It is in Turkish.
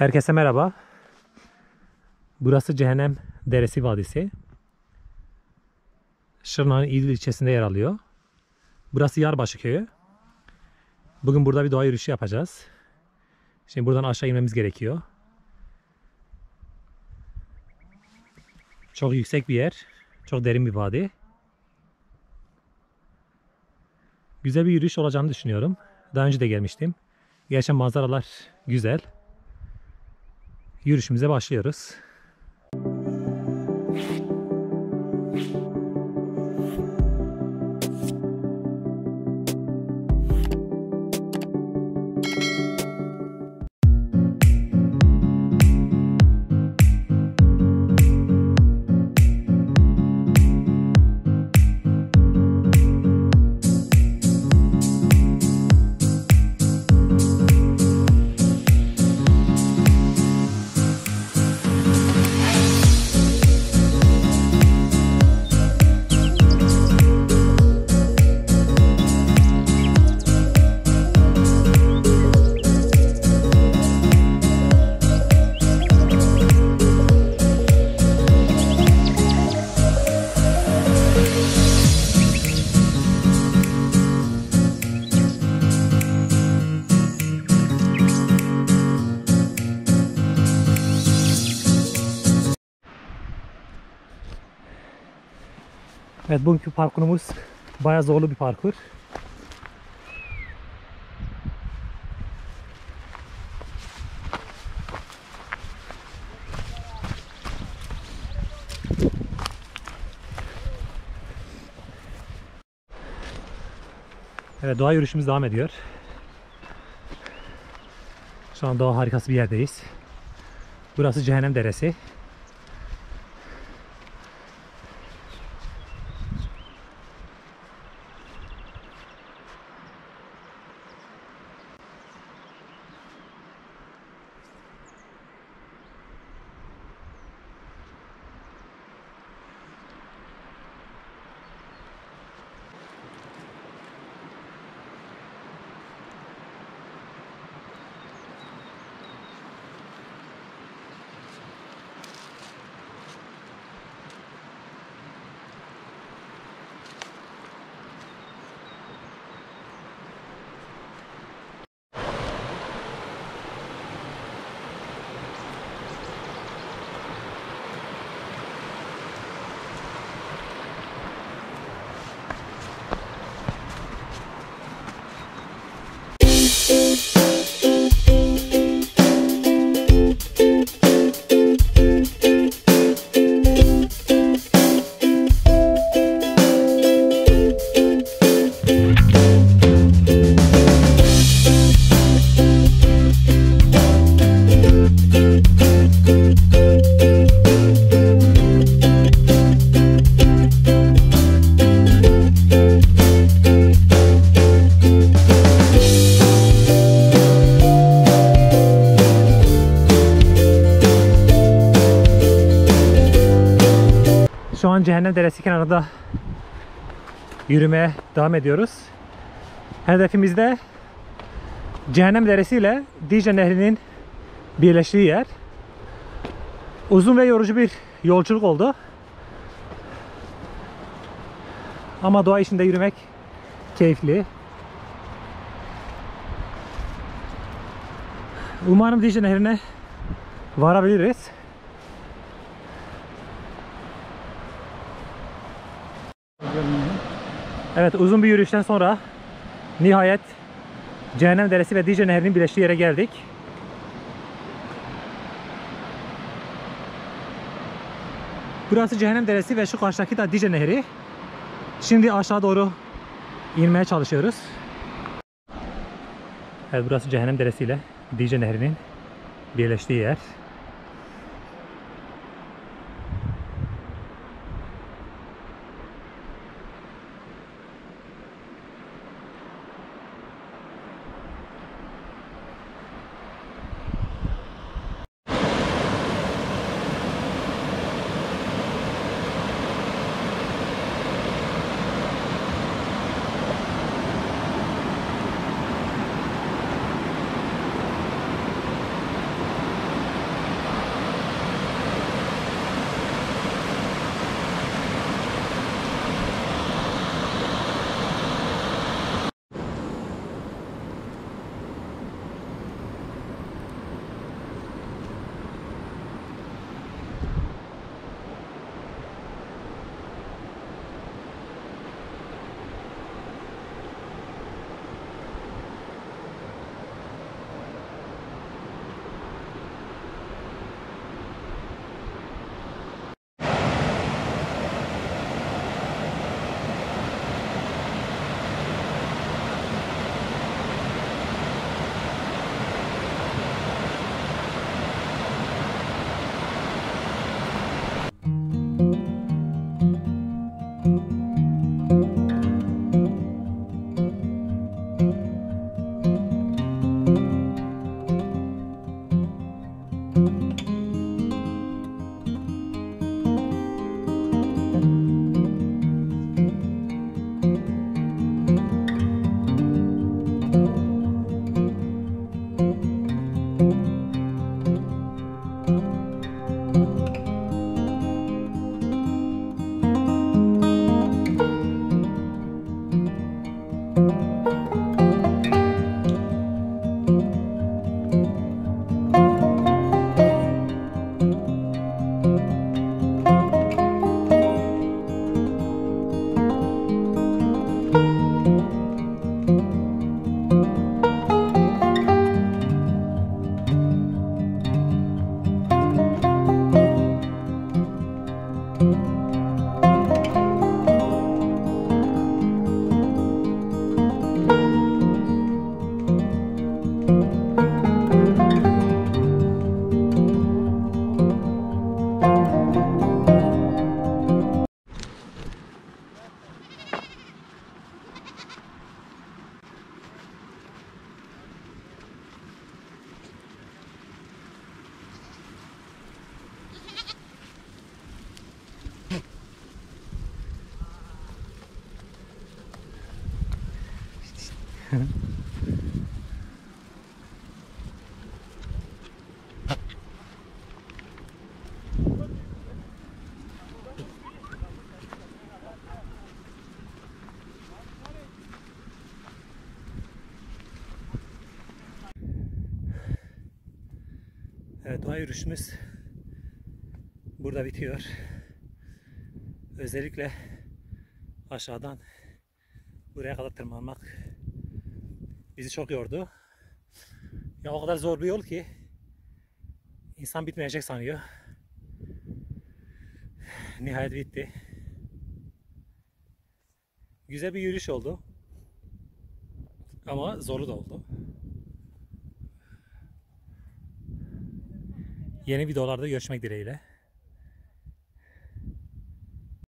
Herkese merhaba. Burası Cehennem Deresi vadisi. Şırnak'ın İdil ilçesinde yer alıyor. Burası Yarbaşı köyü. Bugün burada bir doğa yürüyüşü yapacağız. Şimdi buradan aşağı inmemiz gerekiyor. Çok yüksek bir yer. Çok derin bir vadi. Güzel bir yürüyüş olacağını düşünüyorum. Daha önce de gelmiştim. Gerçekten manzaralar güzel. Yürüyüşümüze başlıyoruz. Evet, bugünkü parkurumuz bayağı zorlu bir parkur. Evet, doğa yürüyüşümüz devam ediyor. Şu an doğa harikası bir yerdeyiz. Burası Cehennem Deresi. Şu an Cehennem Deresi kenarında yürümeye devam ediyoruz. Hedefimizde Cehennem Deresi ile Dicle Nehri'nin birleştiği yer. Uzun ve yorucu bir yolculuk oldu. Ama doğa içinde yürümek keyifli. Umarım Dicle Nehri'ne varabiliriz. Evet, uzun bir yürüyüşten sonra nihayet Cehennem Deresi ve Dicle Nehri'nin birleştiği yere geldik. Burası Cehennem Deresi ve şu karşıdaki de Dicle Nehri. Şimdi aşağı doğru inmeye çalışıyoruz. Evet, burası Cehennem Deresi ile Dicle Nehri'nin birleştiği yer. Evet, doğa yürüyüşümüz burada bitiyor. Özellikle aşağıdan buraya kadar tırmanmak bizi çok yordu. Ya o kadar zor bir yol ki insan bitmeyecek sanıyor. Nihayet bitti. Güzel bir yürüyüş oldu. Ama zorlu da oldu. Yeni videolarda görüşmek dileğiyle.